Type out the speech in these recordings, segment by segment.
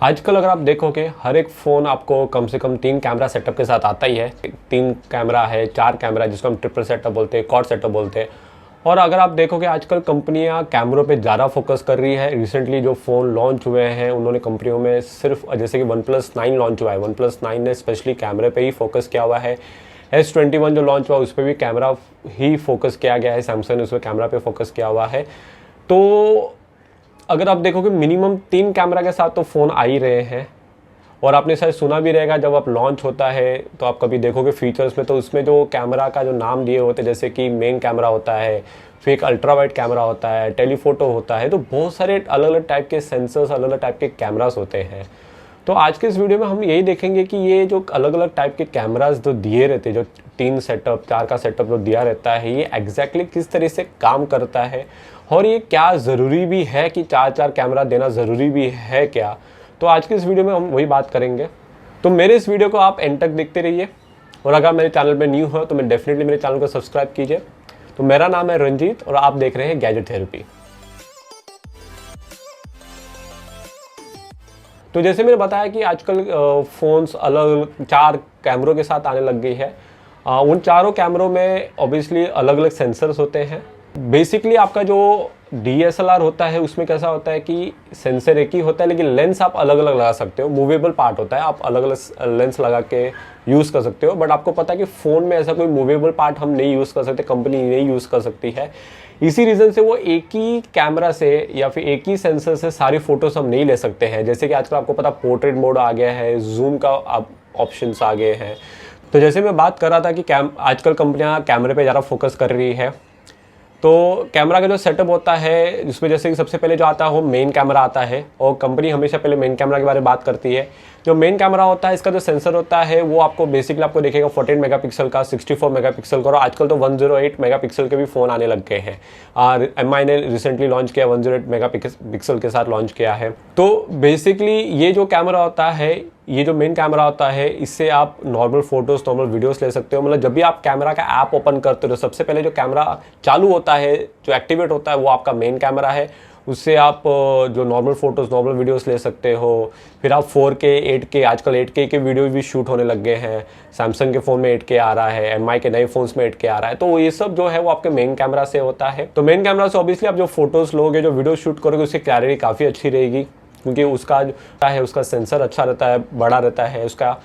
आजकल अगर आप देखोगे हर एक फ़ोन आपको कम से कम 3 कैमरा सेटअप के साथ आता ही है। 3 कैमरा है, 4 कैमरा जिसको हम ट्रिपल सेटअप बोलते हैं, क्वाड सेटअप बोलते हैं। और अगर आप देखोगे आजकल कंपनियां कैमरों पे ज़्यादा फोकस कर रही है। रिसेंटली जो फ़ोन लॉन्च हुए हैं उन्होंने कंपनियों में सिर्फ जैसे कि वन प्लस 9 लॉन्च हुआ है, वन प्लस 9 ने स्पेशली कैमरे पे ही फोकस किया हुआ है। S21 जो लॉन्च हुआ उस पर भी कैमरा ही फोकस किया गया है, सैमसंग ने उसमें कैमरा पे फोकस किया हुआ है। तो अगर आप देखोगे मिनिमम 3 कैमरा के साथ तो फ़ोन आ ही रहे हैं। और आपने शायद सुना भी रहेगा जब आप लॉन्च होता है तो आप कभी देखोगे फीचर्स में, तो उसमें जो कैमरा का जो नाम दिए होते हैं जैसे कि मेन कैमरा होता है, फिर एक अल्ट्रा वाइड कैमरा होता है, टेलीफोटो होता है, तो बहुत सारे अलग अलग टाइप के सेंसर्स, अलग अलग टाइप के कैमरास होते हैं। तो आज के इस वीडियो में हम यही देखेंगे कि ये जो अलग अलग टाइप के कैमरास जो दिए रहते हैं, जो 3 सेटअप 4 का सेटअप जो दिया रहता है, ये एग्जैक्टली किस तरह से काम करता है और ये क्या ज़रूरी भी है कि 4 कैमरा देना ज़रूरी भी है क्या। तो आज की इस वीडियो में हम वही बात करेंगे। तो मेरे इस वीडियो को आप एंड तक देखते रहिए और अगर मेरे चैनल पे न्यू हो तो मैं डेफिनेटली मेरे चैनल को सब्सक्राइब कीजिए। तो मेरा नाम है रंजीत और आप देख रहे हैं गैजेट थेरेपी। तो जैसे मैंने बताया कि आजकल फ़ोन्स अलग अलग 4 कैमरों के साथ आने लग गई है। उन चारों कैमरों में ऑब्वियसली अलग अलग सेंसर्स होते हैं। बेसिकली आपका जो DSLR होता है उसमें कैसा होता है कि सेंसर एक ही होता है लेकिन लेंस आप अलग अलग लगा सकते हो। मूवेबल पार्ट होता है, आप अलग अलग लेंस लगा के यूज़ कर सकते हो। बट आपको पता है कि फ़ोन में ऐसा कोई मूवेबल पार्ट हम नहीं यूज़ कर सकते, कंपनी नहीं यूज़ कर सकती है। इसी रीज़न से वो एक ही कैमरा से या फिर एक ही सेंसर से सारी फ़ोटोज़ हम नहीं ले सकते हैं। जैसे कि आजकल आपको पता पोर्ट्रेट मोड आ गया है, जूम का ऑप्शंस आ गए हैं। तो जैसे मैं बात कर रहा था कि आजकल कंपनियां कैमरे पे ज़्यादा फोकस कर रही है। तो कैमरा का जो सेटअप होता है जिसमें जैसे कि सबसे पहले जो आता है वो मेन कैमरा आता है और कंपनी हमेशा पहले मेन कैमरा के बारे में बात करती है। जो मेन कैमरा होता है इसका जो सेंसर होता है वो आपको बेसिकली आपको देखेगा 14 मेगापिक्सल का, 64 मेगापिक्सल का और आजकल तो 108 मेगापिक्सल के भी फ़ोन आने लग गए हैं। और MI ने रिसेंटली लॉन्च किया, 108 मेगापिक्सल के साथ लॉन्च किया है। तो बेसिकली ये जो कैमरा होता है, ये जो मेन कैमरा होता है, इससे आप नॉर्मल फोटोज़, नॉर्मल वीडियोस ले सकते हो। मतलब जब भी आप कैमरा का ऐप ओपन करते हो तो सबसे पहले जो कैमरा चालू होता है, जो एक्टिवेट होता है, वो आपका मेन कैमरा है। उससे आप जो नॉर्मल फोटोज़, नॉर्मल वीडियोस ले सकते हो। फिर आप 4K 8K, आजकल 8K के वीडियो भी शूट होने लग गए हैं। सैमसंग के फ़ोन में 8K आ रहा है, MI के नए फ़ोन्स में 8K आ रहा है। तो ये सब जो है वो आपके मेन कैमरा से होता है। तो मेन कैमरा से ऑब्वियसली आप जो फोटोज़ लोगे, जो वीडियो शूट करोगे, उसकी क्लैरिटी काफ़ी अच्छी रहेगी क्योंकि उसका जो है उसका सेंसर अच्छा रहता है, बड़ा रहता है, उसका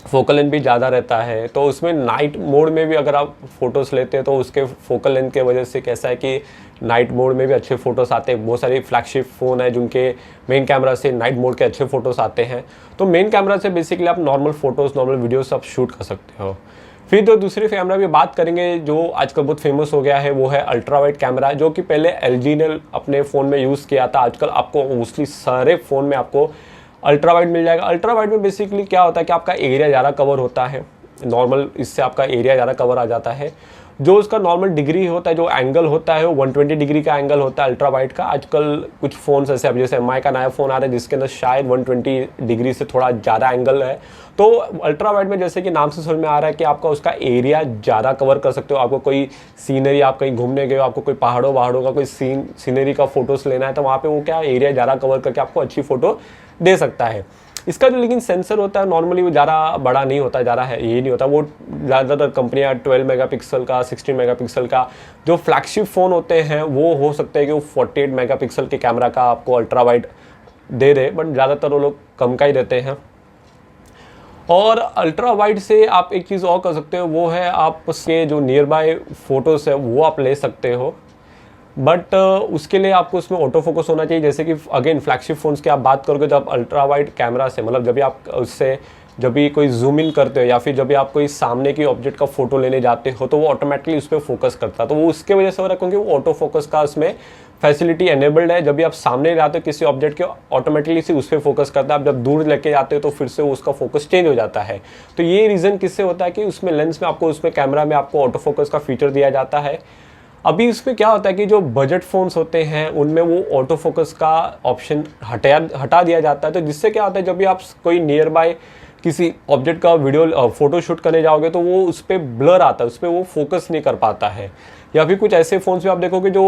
फोकल लेंथ भी ज़्यादा रहता है। तो उसमें नाइट मोड में भी अगर आप फ़ोटोज़ लेते हैं तो उसके फोकल लेंथ के वजह से कैसा है कि नाइट मोड में भी अच्छे फ़ोटोज़ आते हैं। बहुत सारे फ्लैगशिप फ़ोन है जिनके मेन कैमरा से नाइट मोड के अच्छे फ़ोटोज़ आते हैं। तो मेन कैमरा से बेसिकली आप नॉर्मल फ़ोटोज़, नॉर्मल वीडियोज़ आप शूट कर सकते हो। फिर जो दूसरे कैमरा की बात करेंगे जो आजकल बहुत फेमस हो गया है वो है अल्ट्रा वाइड कैमरा, जो कि पहले LG ने अपने फ़ोन में यूज़ किया था। आजकल आपको मोस्टली सारे फ़ोन में आपको अल्ट्रा वाइड मिल जाएगा। अल्ट्रा वाइड में बेसिकली क्या होता है कि आपका एरिया ज़्यादा कवर होता है, नॉर्मल इससे आपका एरिया ज़्यादा कवर आ जाता है। जो उसका नॉर्मल डिग्री होता है, जो एंगल होता है वो 120 डिग्री का एंगल होता है अल्ट्रा वाइड का। आजकल कुछ फ़ोन्स ऐसे, अब जैसे MI का नया फ़ोन आ रहा है जिसके अंदर शायद 120 डिग्री से थोड़ा ज़्यादा एंगल है। तो अल्ट्रा वाइड में जैसे कि नाम से समझ में आ रहा है कि आपका उसका एरिया ज़्यादा कवर कर सकते हो। आपको कोई सीनरी, आप कहीं घूमने गए हो, आपको कोई पहाड़ों का कोई सीनरी का फ़ोटोज़ लेना है तो वहाँ पर वो क्या एरिया ज़्यादा कवर करके आपको अच्छी फ़ोटो दे सकता है। इसका जो लेकिन सेंसर होता है नॉर्मली वो ज़्यादा बड़ा नहीं होता, ज़्यादा है ये नहीं होता। वो ज़्यादातर कंपनियां 12 मेगापिक्सल का, 16 मेगापिक्सल का, जो फ्लैगशिप फ़ोन होते हैं वो हो सकता है कि वो 48 मेगापिक्सल के कैमरा का आपको ultra wide they they, but ज़्यादातर वो लोग कम का ही देते हैं। और अल्ट्रा वाइड से आप एक चीज़ और कर सकते हो, वो है आप उसके जो नियर बाय फोटोज़ है वो आप ले सकते हो। बट उसके लिए आपको उसमें ऑटो फोकस होना चाहिए। जैसे कि अगेन फ्लैगशिप फ़ोन्स की आप बात करोगे जब अल्ट्रा वाइड कैमरा से, मतलब जब भी आप उससे जब भी कोई जूम इन करते हो या फिर जब भी आप कोई सामने की ऑब्जेक्ट का फोटो लेने जाते हो तो वो ऑटोमेटिकली उस पर फोकस करता है। तो वो उसके वजह से हो रहा है क्योंकि वो ऑटो फोकस का उसमें फैसिलिटी एनेबल्ड है। जब भी आप सामने जाते हो किसी ऑब्जेक्ट के, ऑटोमेटिकली से उस पर फोकस करता है। आप जब दूर लेके जाते हो तो फिर से उसका फोकस चेंज हो जाता है। तो ये रीज़न किससे होता है कि उसमें लेंस में आपको, उसमें कैमरा में आपको ऑटो फोकस का फीचर दिया जाता है। अभी इसमें क्या होता है कि जो बजट फ़ोन्स होते हैं उनमें वो ऑटो फोकस का ऑप्शन हटा दिया जाता है। तो जिससे क्या होता है जब भी आप कोई नियर बाय किसी ऑब्जेक्ट का वीडियो फोटो शूट करने जाओगे तो वो उस पर ब्लर आता है, उस पर वो फोकस नहीं कर पाता है। या फिर कुछ ऐसे फ़ोन्स भी आप देखोगे जो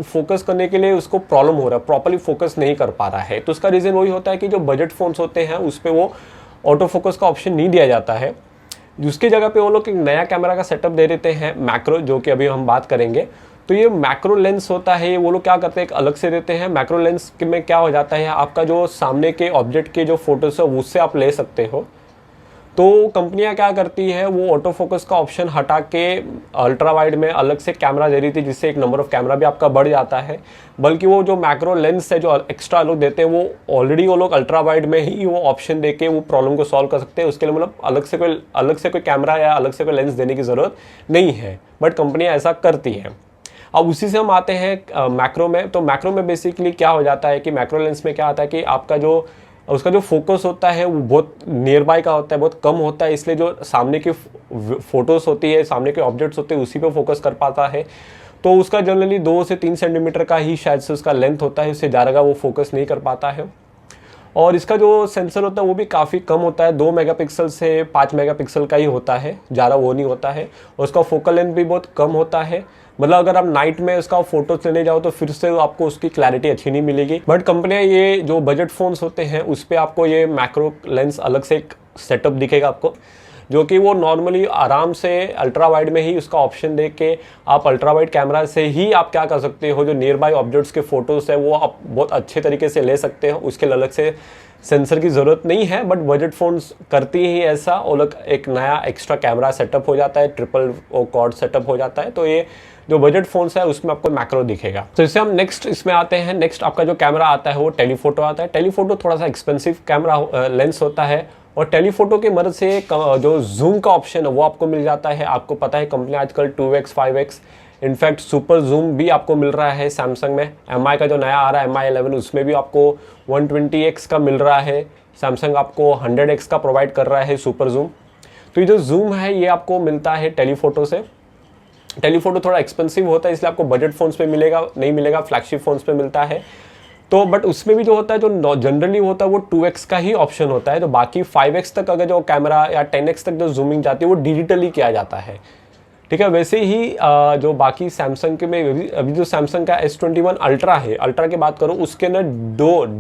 फोकस करने के लिए उसको प्रॉब्लम हो रहा है, प्रॉपर्ली फोकस नहीं कर पा रहा है। तो उसका रीज़न वही होता है कि जो बजट फ़ोन्स होते हैं उस पर वो ऑटो फोकस का ऑप्शन नहीं दिया जाता है। जिसकी जगह पे वो लोग एक नया कैमरा का सेटअप दे देते हैं मैक्रो, जो कि अभी हम बात करेंगे। तो ये मैक्रो लेंस होता है, वो लोग क्या करते हैं एक अलग से देते हैं। मैक्रो लेंस में क्या हो जाता है, आपका जो सामने के ऑब्जेक्ट के जो फोटोज है उससे आप ले सकते हो। तो कंपनियां क्या करती है, वो ऑटो फोकस का ऑप्शन हटा के अल्ट्रा वाइड में अलग से कैमरा दे रही थी, जिससे एक नंबर ऑफ कैमरा भी आपका बढ़ जाता है। बल्कि वो जो मैक्रो लेंस है जो एक्स्ट्रा लोग देते हैं, वो ऑलरेडी वो लोग अल्ट्रा वाइड में ही वो ऑप्शन दे के वो प्रॉब्लम को सॉल्व कर सकते हैं। उसके लिए मतलब अलग से कोई कैमरा या अलग से कोई लेंस देने की ज़रूरत नहीं है, बट कंपनियाँ ऐसा करती है। अब उसी से हम आते हैं मैक्रो में। तो मैक्रो में बेसिकली क्या हो जाता है कि मैक्रो लेंस में क्या आता है कि आपका जो उसका जो फोकस होता है वो बहुत नियर बाय का होता है, बहुत कम होता है, इसलिए जो सामने की फोटोज़ होती है, सामने के ऑब्जेक्ट्स होते हैं उसी पे फोकस कर पाता है। तो उसका जनरली 2 से 3 सेंटीमीटर का ही शायद से उसका लेंथ होता है, उससे ज़्यादा का वो फोकस नहीं कर पाता है। और इसका जो सेंसर होता है वो भी काफ़ी कम होता है, 2 मेगापिक्सल से 5 मेगापिक्सल का ही होता है, ज़्यादा वो नहीं होता है। और उसका फोकल लेंथ भी बहुत कम होता है, मतलब अगर आप नाइट में उसका फोटोज लेने जाओ तो फिर से आपको उसकी क्लैरिटी अच्छी नहीं मिलेगी। बट कंपनियां ये जो बजट फ़ोन्स होते हैं उस पर आपको ये मैक्रो लेंस अलग से एक सेटअप दिखेगा आपको, जो कि वो नॉर्मली आराम से अल्ट्रा वाइड में ही उसका ऑप्शन दे के आप अल्ट्रा वाइड कैमरा से ही आप क्या कर सकते हो, जो नियर बाय ऑब्जेक्ट्स के फोटोज़ है वो आप बहुत अच्छे तरीके से ले सकते हो। उसके अलग से सेंसर की ज़रूरत नहीं है, बट बजट फ़ोन्स करती ही ऐसा, वो लोग एक नया एक्स्ट्रा कैमरा सेटअप हो जाता है, ट्रिपल क्वाड सेटअप हो जाता है। तो ये जो बजट फ़ोन्स है उसमें आपको मैक्रो दिखेगा। तो इससे हम नेक्स्ट इसमें आते हैं। नेक्स्ट आपका जो कैमरा आता है वो टेलीफोटो आता है। टेलीफोटो थोड़ा सा एक्सपेंसिव कैमरा लेंस होता है, और टेलीफोटो की मदद से जो जूम का ऑप्शन है वो आपको मिल जाता है। आपको पता है कंपनी आजकल 2x 5x in fact super zoom भी आपको मिल रहा है सैमसंग में। MI का जो नया आ रहा है MI 11 उसमें भी आपको 120x का मिल रहा है। सैमसंग आपको 100x का प्रोवाइड कर रहा है सुपर जूम। तो ये जो जूम है ये आपको मिलता है टेलीफोटो से। टेलीफोटो थोड़ा एक्सपेंसिव होता है, इसलिए आपको बजट फ़ोन्स पे मिलेगा नहीं मिलेगा, फ्लैगशिप फ़ोन्स पे मिलता है। तो बट उसमें भी जो होता है जो जनरली होता है वो 2x का ही ऑप्शन होता है। तो बाकी 5x तक अगर जो कैमरा या 10x तक जो जूमिंग जाती है वो डिजिटली किया जाता है, ठीक है। वैसे ही जो बाकी सैमसंग के में अभी जो सैमसंग का S21 अल्ट्रा है, अल्ट्रा की बात करूँ उसके अंदर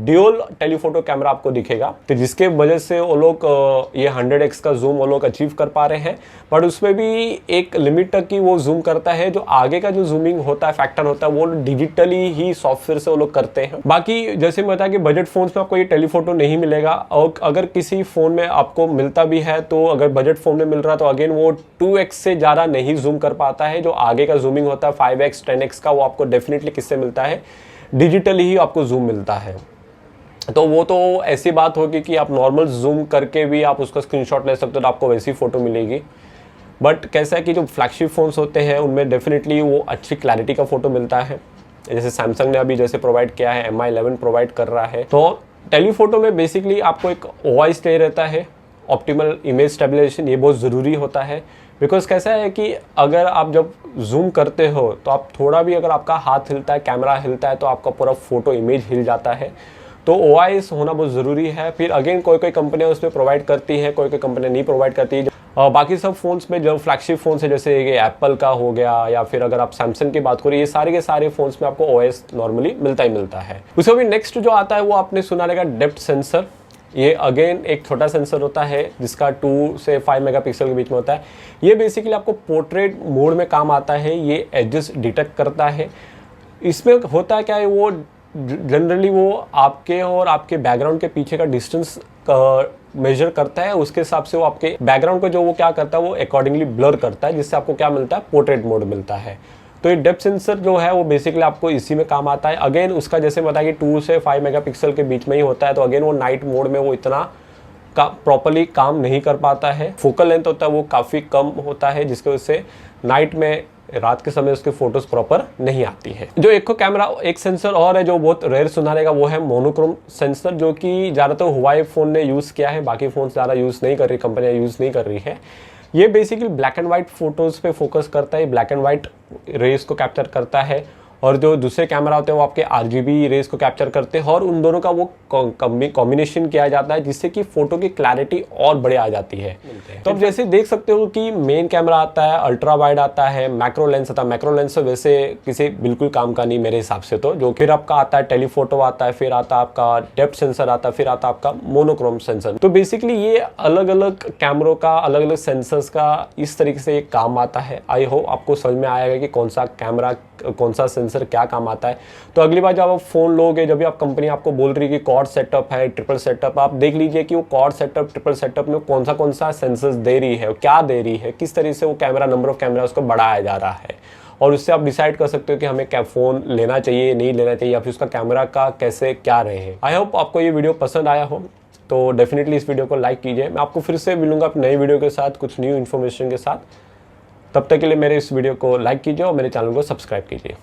ड्यूल टेलीफोटो कैमरा आपको दिखेगा, तो जिसके वजह से वो लोग ये 100x का जूम वो लोग अचीव कर पा रहे हैं। बट उसमें भी एक लिमिट तक की वो जूम करता है, जो आगे का जो जूमिंग होता है फैक्टर होता है वो डिजिटली ही सॉफ्टवेयर से वो लोग करते हैं। बाकी जैसे मैं बताया कि बजट फोन्स में आपको ये टेलीफोटो नहीं मिलेगा, और अगर किसी फ़ोन में आपको मिलता भी है तो अगर बजट फ़ोन में मिल रहा है तो अगेन वो 2x से ज़्यादा नहीं जूम कर पाता है। जो आगे का जूमिंग होता है 5x 10x का वो आपको डेफिनेटली किससे मिलता है, डिजिटली ही आपको जूम मिलता है। तो वो तो ऐसी बात होगी कि आप नॉर्मल जूम करके भी आप उसका स्क्रीनशॉट ले सकते हो तो आपको वैसी फ़ोटो मिलेगी। बट कैसा है कि जो फ्लैगशिप फ़ोन्स होते हैं उनमें डेफिनेटली वो अच्छी क्लैरिटी का फ़ोटो मिलता है, जैसे सैमसंग ने अभी जैसे प्रोवाइड किया है, MI 11 प्रोवाइड कर रहा है। तो टेलीफोटो में बेसिकली आपको एक OIS चाहिए रहता है, ऑप्टिमल इमेज स्टेबलाइजेशन, ये बहुत ज़रूरी होता है। बिकॉज कैसा है कि अगर आप जब जूम करते हो तो आप थोड़ा भी अगर आपका हाथ हिलता है, कैमरा हिलता है, तो आपका पूरा फोटो इमेज हिल जाता है। तो OIS होना बहुत ज़रूरी है। फिर अगेन कोई कोई कंपनियां उसमें प्रोवाइड करती हैं, कोई कोई कंपनियां नहीं प्रोवाइड करती है। बाकी सब फ़ोन्स में जो फ्लैगशिप फ़ोन्स है जैसे ये एप्पल का हो गया या फिर अगर आप सैमसंग की बात करें, ये सारे के सारे फ़ोन्स में आपको OIS नॉर्मली मिलता ही मिलता है। उसके भी नेक्स्ट जो आता है वो आपने सुना रहेगा डेप्थ सेंसर। ये अगेन एक छोटा सेंसर होता है जिसका 2 से 5 मेगापिक्सल के बीच में होता है। ये बेसिकली आपको पोर्ट्रेट मोड में काम आता है, ये एजेस डिटेक्ट करता है। इसमें होता है क्या है, वो जनरली वो आपके और आपके बैकग्राउंड के पीछे का डिस्टेंस मेजर करता है, उसके हिसाब से वो आपके बैकग्राउंड को जो वो क्या करता है वो अकॉर्डिंगली ब्लर करता है, जिससे आपको क्या मिलता है, पोर्ट्रेट मोड मिलता है। तो ये डेप्थ सेंसर जो है वो बेसिकली आपको इसी में काम आता है। अगेन उसका जैसे बताया कि 2 से 5 मेगापिक्सल के बीच में ही होता है, तो अगेन वो नाइट मोड में वो इतना प्रॉपर्ली काम नहीं कर पाता है। फोकल लेंथ होता है वो काफ़ी कम होता है, जिसकी वजह से नाइट में रात के समय उसके फोटोज प्रॉपर नहीं आती है। जो एक सेंसर और है जो बहुत रेयर सुना रहेगा वो है मोनोक्रोम सेंसर, जो कि ज़्यादातर हुआई फ़ोन ने यूज़ किया है, बाकी फ़ोन ज़्यादा यूज़ नहीं कर रही, कंपनियाँ यूज़ नहीं कर रही है। ये basically black and white photos पे फोकस करता है, ब्लैक एंड वाइट रेस को कैप्चर करता है और जो दूसरे कैमरा होते हैं वो आपके RGB रेज को कैप्चर करते हैं और उन दोनों का वो कॉम्बिनेशन किया जाता है जिससे कि फोटो की क्लैरिटी और बढ़िया आ जाती है। तो अब जैसे देख सकते हो कि मेन कैमरा आता है, अल्ट्रा वाइड आता है, मैक्रो लेंस आता है। मैक्रो लेंस तो वैसे किसी बिल्कुल काम का नहीं मेरे हिसाब से, तो जो फिर आपका आता है टेलीफोटो आता है, फिर आता है आपका डेप्थ सेंसर आता है, फिर आता है आपका मोनोक्रोम सेंसर। तो बेसिकली ये अलग अलग कैमरों का, अलग अलग सेंसर्स का इस तरीके से एक काम आता है। आई होप आपको समझ में आएगा कि कौन सा कैमरा, कौन सा सेंसर क्या काम आता है। तो अगली बार जब आप फोन लोगे, जब भी आप कंपनी आपको बोल रही है कि क्वाड सेटअप है, ट्रिपल सेटअप, आप देख लीजिए कि वो क्वाड सेटअप, ट्रिपल सेटअप में कौन सा सेंसर्स दे रही है, क्या दे रही है, किस तरीके से वो कैमरा, नंबर ऑफ कैमरा उसको बढ़ाया जा रहा है। और उससे आप डिसाइड कर सकते हो कि हमें क्या फ़ोन लेना चाहिए, नहीं लेना चाहिए, या फिर उसका कैमरा का कैसे क्या रहे। आई होप आपको ये वीडियो पसंद आया हो, तो डेफिनेटली इस वीडियो को लाइक कीजिए। मैं आपको फिर से मिलूंगा अपनी नई वीडियो के साथ, कुछ न्यू इन्फॉर्मेशन के साथ। तब तक के लिए मेरे इस वीडियो को लाइक कीजिए और मेरे चैनल को सब्सक्राइब कीजिए।